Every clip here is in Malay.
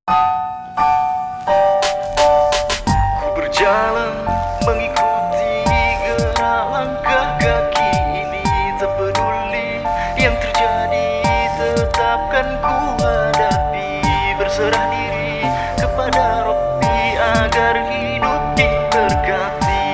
Ku berjalan mengikuti gerak langkah kaki ini, tak peduli yang terjadi, tetapkan ku hadapi. Berserah diri kepada Rabbi agar hidup diberkati.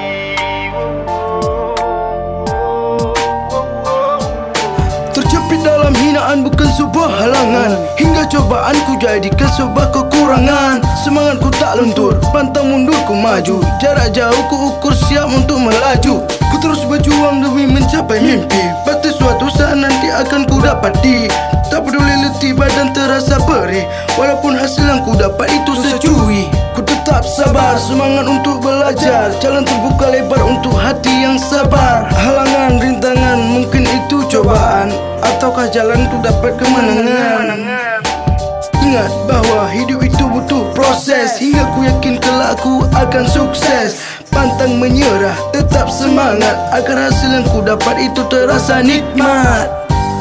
Terjepit dalam hinaan bukan sebuah halangan, hingga cobaan ku jadikan sebuah kekurangan. Semangat ku tak luntur, pantang mundur ku maju, jarak jauh ku ukur siap untuk melaju. Ku terus berjuang demi mencapai mimpi, pasti suatu saat nanti akan ku dapati. Tak peduli letih badan terasa perih, walaupun hasil yang ku dapat itu securi. Ku tetap sabar, semangat untuk belajar, jalan terbuka lebar untuk hati yang sabar. Halangan, rintangan, mungkin itu cobaan, ataukah jalan untuk dapat kemenangan. Ingat bahawa hidup itu butuh proses, hingga ku yakin kelak aku akan sukses. Pantang menyerah, tetap semangat, agar hasil yang ku dapat itu terasa nikmat.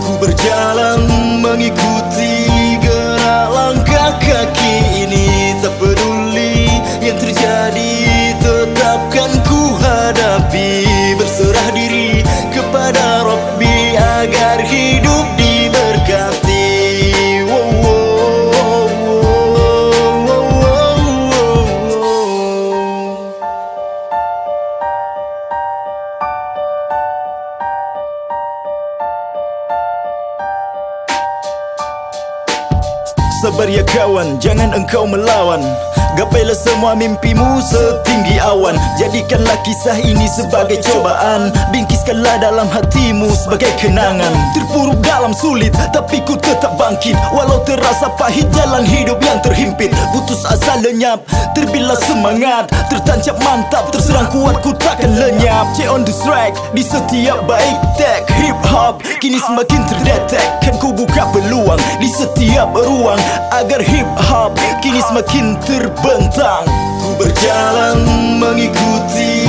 Ku berjalan mengikuti gerak langkah kaki ini, tak peduli yang terjadi, tetapkan ku hadapi. Berserah diri kepada Rabbi agar hidup diberkati. Sabar ya kawan, jangan engkau melawan. Gapailah semua mimpimu setinggi awan. Jadikanlah kisah ini sebagai cobaan, bingkiskanlah dalam hatimu sebagai kenangan. Terpuruk dalam sulit, tapi ku tetap bangkit, walau terasa pahit jalan hidup yang terhimpit. Putus asa lenyap, terbilah semangat, tertancap mantap, terserang kuat ku takkan lenyap. Stay on the track, di setiap baik tag hip hop kini semakin terdetek. Kan ku buka peluang di setiap ruang, agar hip hop kini semakin terbentang. Ku berjalan mengikuti